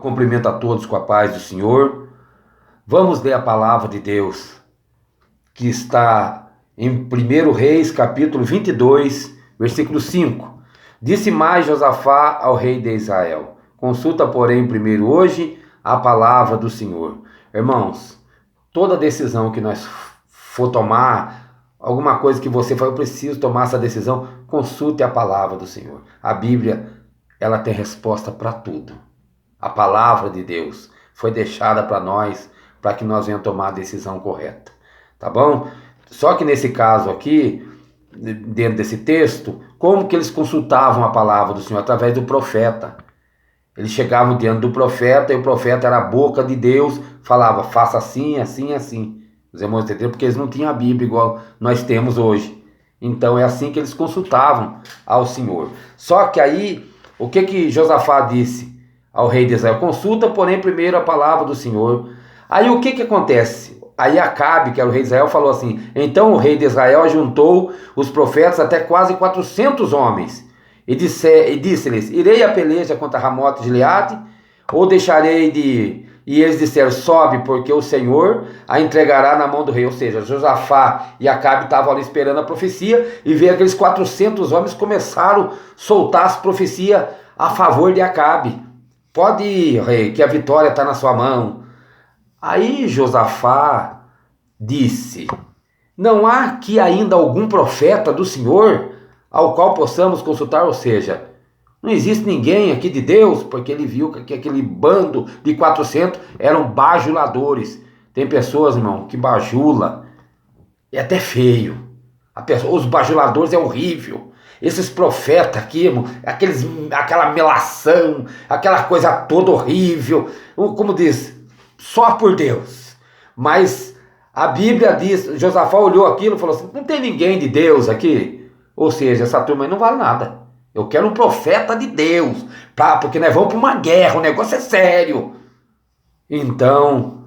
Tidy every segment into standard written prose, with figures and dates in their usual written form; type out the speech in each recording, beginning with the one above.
cumprimento a todos com a paz do Senhor. Vamos ler a palavra de Deus, que está em 1 Reis, capítulo 22, versículo 5. Disse mais Josafá ao rei de Israel: consulta, porém, primeiro hoje a palavra do Senhor. Irmãos, toda decisão que nós for tomar, alguma coisa que você for, eu preciso tomar essa decisão, consulte a palavra do Senhor. A Bíblia, ela tem resposta para tudo. A palavra de Deus foi deixada para nós, para que nós venhamos tomar a decisão correta. Tá bom? Só que nesse caso aqui, dentro desse texto, como que eles consultavam a palavra do Senhor? Através do profeta. Eles chegavam diante do profeta, e o profeta era a boca de Deus, falava, faça assim, assim, assim. Os irmãos entenderam? Porque eles não tinham a Bíblia igual nós temos hoje. Então é assim que eles consultavam ao Senhor. Só que aí, o que Josafá disse ao rei de Israel? Consulta, porém, primeiro a palavra do Senhor. Aí o que acontece? Aí Acabe, que era o rei de Israel, falou assim: então o rei de Israel juntou os profetas até quase 400 homens. E disse-lhes: irei a peleja contra Ramote de Gileade, ou deixarei de ir? E eles disseram: sobe, porque o Senhor a entregará na mão do rei. Ou seja, Josafá e Acabe estavam ali esperando a profecia, e veio aqueles 400 homens, começaram a soltar as profecias a favor de Acabe. Pode ir, rei, que a vitória está na sua mão. Aí Josafá disse: não há aqui ainda algum profeta do Senhor ao qual possamos consultar? Ou seja, não existe ninguém aqui de Deus, porque ele viu que aquele bando de 400 eram bajuladores. Tem pessoas, irmão, que bajula, é até feio. Os bajuladores é horrível. Esses profetas aqui, irmão, aquela melação, aquela coisa toda horrível, como diz, só por Deus. Mas a Bíblia diz, Josafá olhou aquilo e falou assim: não tem ninguém de Deus aqui? Ou seja, essa turma aí não vale nada. Eu quero um profeta de Deus, porque nós vamos para uma guerra, o negócio é sério. Então,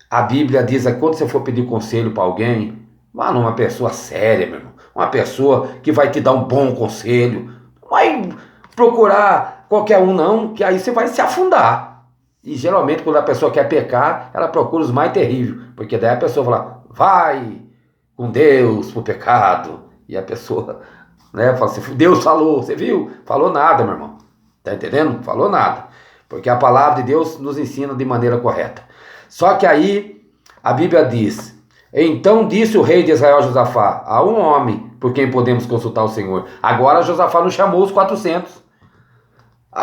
a Bíblia diz que quando você for pedir conselho para alguém, vá numa pessoa séria, meu irmão. Uma pessoa que vai te dar um bom conselho. Não vai procurar qualquer um não, que aí você vai se afundar. E geralmente quando a pessoa quer pecar, ela procura os mais terríveis. Porque daí a pessoa fala: vai com Deus pro pecado. E a pessoa, né, fala assim: Deus falou, você viu? Falou nada, meu irmão. Tá entendendo? Falou nada. Porque a palavra de Deus nos ensina de maneira correta. Só que aí a Bíblia diz: então disse o rei de Israel a Josafá: há um homem por quem podemos consultar o Senhor. Agora Josafá não chamou os 400.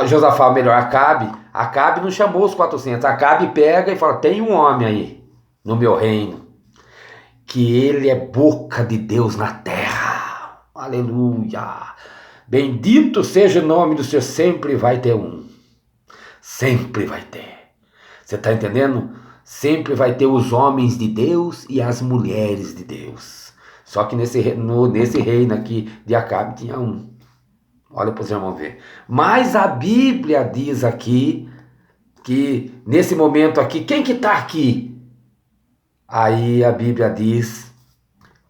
Josafá, melhor, Acabe não chamou os 400. Acabe pega e fala: tem um homem aí no meu reino, que ele é boca de Deus na terra. Aleluia. Bendito seja o nome do Senhor. Sempre vai ter um. Sempre vai ter. Você está entendendo? Sempre vai ter os homens de Deus e as mulheres de Deus. Só que nesse reino aqui de Acabe tinha um. Olha para os irmãos ver. Mas a Bíblia diz aqui que nesse momento aqui, quem que está aqui? Aí a Bíblia diz: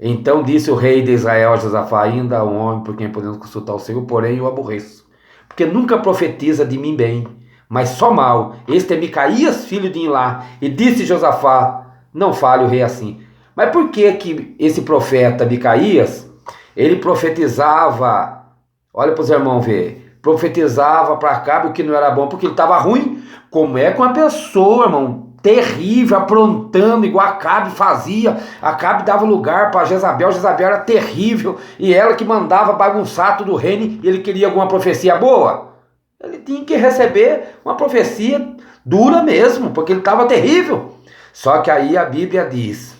então disse o rei de Israel a Josafá: ainda há um homem por quem podemos consultar o Senhor, porém eu aborreço, porque nunca profetiza de mim bem, mas só mal. Este é Micaías, filho de Imlá. E disse Josafá: não fale o rei assim. Mas por que esse profeta Micaías, ele profetizava, olha para os irmãos ver, profetizava para Acabe o que não era bom? Porque ele estava ruim. Como é que uma pessoa, irmão, terrível, aprontando igual Acabe fazia? Acabe dava lugar para Jezabel. Jezabel era terrível, e ela que mandava bagunçar todo o reino, e ele queria alguma profecia boa? Ele tinha que receber uma profecia dura mesmo, porque ele estava terrível. Só que aí a Bíblia diz: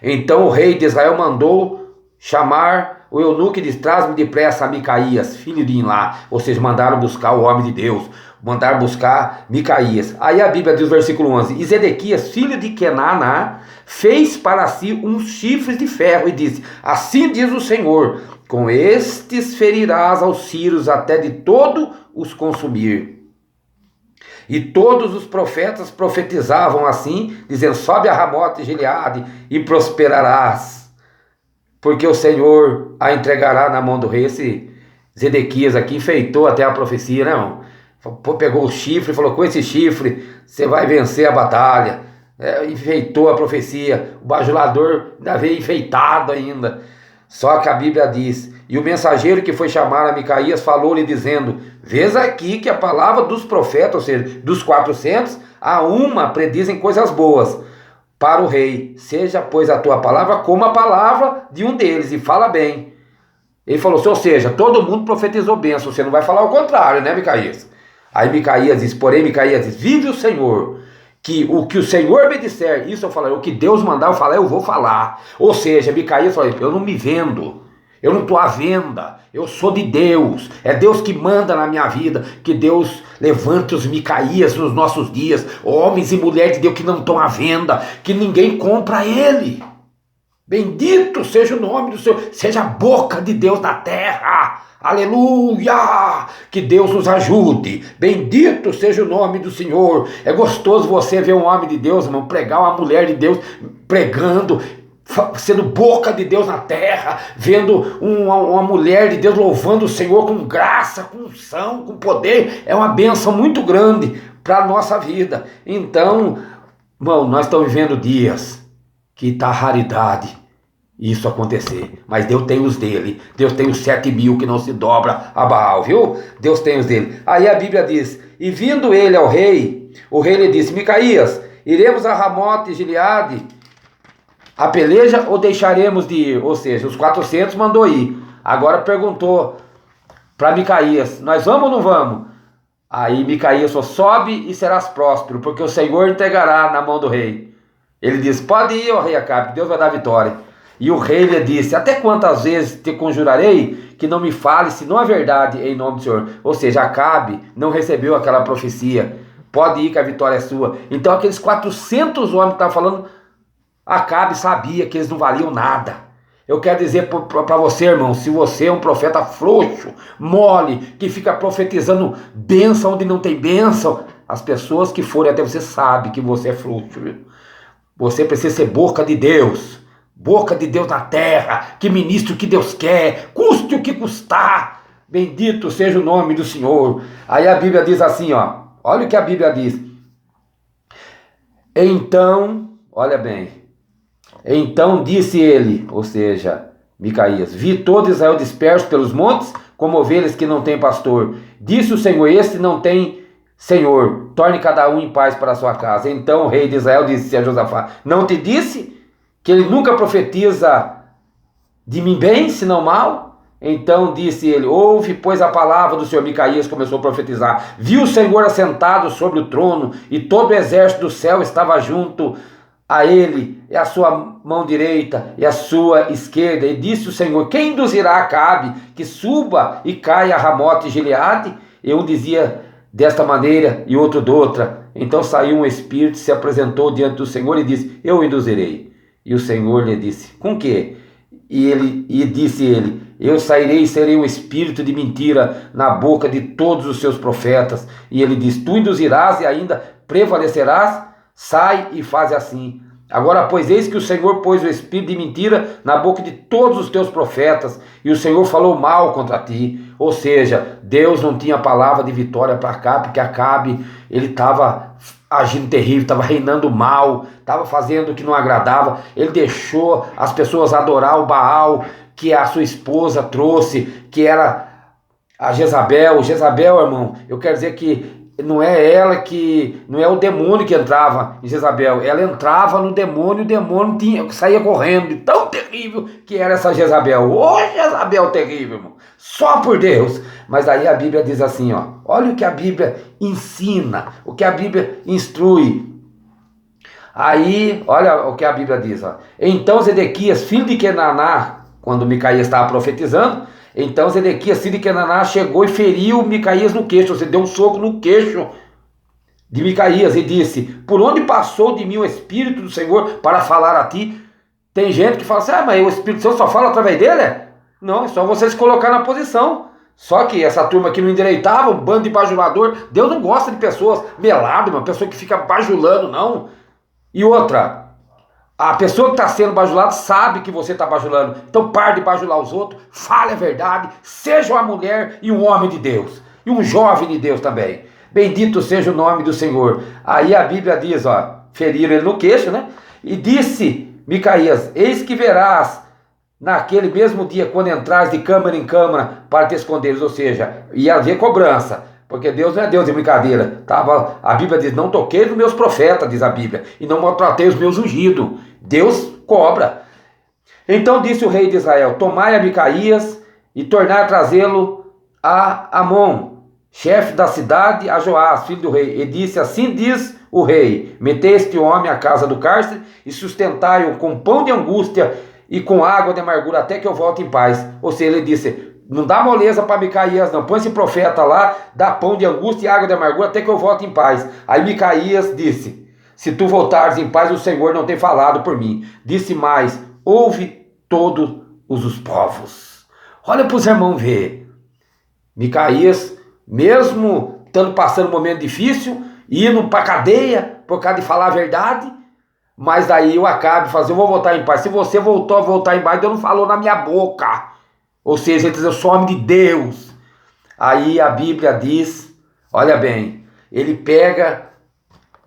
então o rei de Israel mandou chamar o eunuco e disse: traz-me depressa a Micaías, filho de Imlá. Ou seja, mandaram buscar o homem de Deus, mandaram buscar Micaías. Aí a Bíblia diz, versículo 11: e Zedequias, filho de Kenaná, fez para si uns chifres de ferro e disse: assim diz o Senhor, com estes ferirás aos sírios até de todo os consumir. E todos os profetas profetizavam assim, dizendo: sobe a Ramote de Gileade e prosperarás, porque o Senhor a entregará na mão do rei. Esse Zedequias aqui enfeitou até a profecia, né, irmão? Pegou o chifre e falou: com esse chifre você vai vencer a batalha. Enfeitou a profecia. O bajulador ainda veio enfeitado ainda. Só que a Bíblia diz: e o mensageiro que foi chamar a Micaías falou-lhe dizendo: vês aqui que a palavra dos profetas, ou seja, dos 400, a uma predizem coisas boas para o rei. Seja, pois, a tua palavra como a palavra de um deles, e fala bem. Ele falou: ou seja, todo mundo profetizou bênção, você não vai falar o contrário, né, Micaías? Aí Micaías diz: porém, Micaías diz: vive o Senhor, que o Senhor me disser, isso eu falarei, o que Deus mandar eu falar, eu vou falar. Ou seja, Micaías falou: eu não me vendo, eu não estou à venda, eu sou de Deus, é Deus que manda na minha vida. Que Deus levante os Micaías nos nossos dias, homens e mulheres de Deus que não estão à venda, que ninguém compra ele. Bendito seja o nome do Senhor, seja a boca de Deus na terra. Aleluia! Que Deus nos ajude. Bendito seja o nome do Senhor. É gostoso você ver um homem de Deus, irmão, pregar, uma mulher de Deus pregando, sendo boca de Deus na terra, vendo uma mulher de Deus louvando o Senhor com graça, com unção, com poder. É uma bênção muito grande para a nossa vida. Então, irmão, nós estamos vivendo dias que está raridade isso acontecer, mas Deus tem os dele. Deus tem os 7.000 que não se dobra a Baal, viu? Deus tem os dele. Aí a Bíblia diz: e vindo ele ao rei, o rei lhe disse: Micaías, iremos a Ramote e Gileade a peleja ou deixaremos de ir? Ou seja, os 400 mandou ir. Agora perguntou para Micaías: nós vamos ou não vamos? Aí Micaías falou: sobe e serás próspero, porque o Senhor entregará na mão do rei. Ele disse: pode ir, ó rei Acabe, Deus vai dar vitória. E o rei lhe disse: até quantas vezes te conjurarei que não me fale senão a verdade em nome do Senhor? Ou seja, Acabe não recebeu aquela profecia. Pode ir que a vitória é sua. Então aqueles 400 homens que estavam falando, Acabe sabia que eles não valiam nada. Eu quero dizer para você, irmão, se você é um profeta frouxo, mole, que fica profetizando bênção onde não tem bênção, as pessoas que forem até você sabem que você é frouxo. Viu? Você precisa ser boca de Deus. Boca de Deus na terra, que ministre o que Deus quer, custe o que custar. Bendito seja o nome do Senhor. Aí a Bíblia diz assim, ó, olha o que a Bíblia diz. Então, olha bem, então disse ele, ou seja, Micaías: vi todo Israel disperso pelos montes, como ovelhas que não têm pastor. Disse o Senhor: este não tem Senhor, torne cada um em paz para a sua casa. Então o rei de Israel disse a Josafá: não te disse que ele nunca profetiza de mim bem, senão mal? Então disse ele: ouve, pois, a palavra do Senhor. Micaías começou a profetizar: viu o Senhor assentado sobre o trono, e todo o exército do céu estava junto a ele, e a sua mão direita e a sua esquerda. E disse o Senhor: quem induzirá Acabe que suba e caia a Ramote e Gileade? E um dizia desta maneira e outro de outra. Então saiu um espírito, se apresentou diante do Senhor e disse: eu o induzirei. E o Senhor lhe disse: com que? E disse ele: eu sairei e serei um espírito de mentira na boca de todos os seus profetas. E ele disse: tu induzirás e ainda prevalecerás? Sai e faz assim. Agora, pois, eis que o Senhor pôs o espírito de mentira na boca de todos os teus profetas, e o Senhor falou mal contra ti. Ou seja, Deus não tinha palavra de vitória para Acabe, porque Acabe, ele estava agindo terrível, estava reinando mal, estava fazendo o que não agradava. Ele deixou as pessoas adorar o Baal, que a sua esposa trouxe, que era a Jezabel. Jezabel, irmão, eu quero dizer que não é ela que, não é o demônio que entrava em Jezabel, ela entrava no demônio, o demônio saía correndo, de tão terrível que era essa Jezabel. Ô Jezabel terrível, irmão, só por Deus. Mas aí a Bíblia diz assim, ó, olha o que a Bíblia ensina, o que a Bíblia instrui. Aí, olha o que a Bíblia diz, ó. Então Zedequias, filho de Kenaná, quando Micaías estava profetizando, então Zedequias, filho de Kenaná, chegou e feriu Micaías no queixo. Você deu um soco no queixo de Micaías e disse: por onde passou de mim o Espírito do Senhor para falar a ti? Tem gente que fala assim: mas o Espírito Santo só fala através dele? Não, é só você se colocar na posição. Só que essa turma que não endireitava, um bando de bajulador. Deus não gosta de pessoas meladas, uma pessoa que fica bajulando, não. E outra, a pessoa que está sendo bajulada sabe que você está bajulando. Então pare de bajular os outros, fale a verdade, seja uma mulher e um homem de Deus. e um jovem de Deus também. Bendito seja o nome do Senhor. Aí a Bíblia diz, ó, feriram ele no queixo, né? E disse Micaías: eis que verás naquele mesmo dia, quando entrares de câmara em câmara para te esconderes. Ou seja, ia haver cobrança, porque Deus não é Deus de brincadeira. A Bíblia diz: não toquei nos meus profetas, diz a Bíblia, e não maltratei os meus ungidos. Deus cobra. Então disse o rei de Israel: tomai a Micaías e tornai a trazê-lo a Amon, chefe da cidade, a Joás, filho do rei. E disse: assim diz o rei: metei este homem à casa do cárcere e sustentai-o com pão de angústia e com água de amargura até que eu volte em paz. Ou seja, ele disse: não dá moleza para Micaías não, põe esse profeta lá, dá pão de angústia e água de amargura até que eu volte em paz. Aí Micaías disse: se tu voltares em paz, o Senhor não tem falado por mim. Disse mais: ouve todos os povos. Olha para os irmãos ver. Micaías, mesmo estando passando um momento difícil, indo para a cadeia por causa de falar a verdade, mas daí o Acabe falou assim: eu vou voltar em paz. Se você voltar em paz, Deus não falou na minha boca. Ou seja, ele diz: eu sou homem de Deus. Aí a Bíblia diz, olha bem, ele pega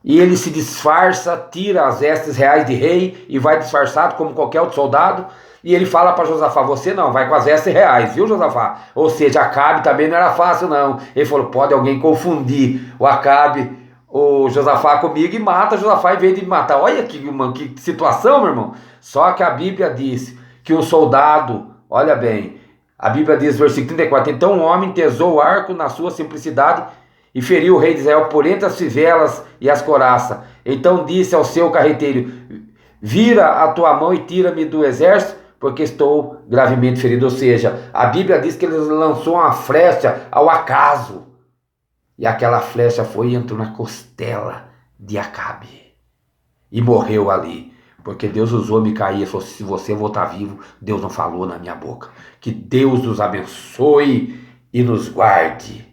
e ele se disfarça, tira as vestes reais de rei e vai disfarçado como qualquer outro soldado. E ele fala para Josafá: você não, vai com as vestes reais, viu, Josafá? Ou seja, Acabe também não era fácil não. Ele falou: pode alguém confundir o Acabe, o Josafá comigo, e mata Josafá em vez de me matar. Olha que situação, meu irmão. Só que a Bíblia diz que um soldado, olha bem, a Bíblia diz, versículo 34, então um homem tesou o arco na sua simplicidade e feriu o rei de Israel por entre as fivelas e as coraças. Então disse ao seu carreteiro: vira a tua mão e tira-me do exército, porque estou gravemente ferido. Ou seja, a Bíblia diz que ele lançou uma flecha ao acaso, e aquela flecha foi e entrou na costela de Acabe, e morreu ali, porque Deus usou Micaías. Falou: se você voltar vivo, Deus não falou na minha boca. Que Deus nos abençoe e nos guarde.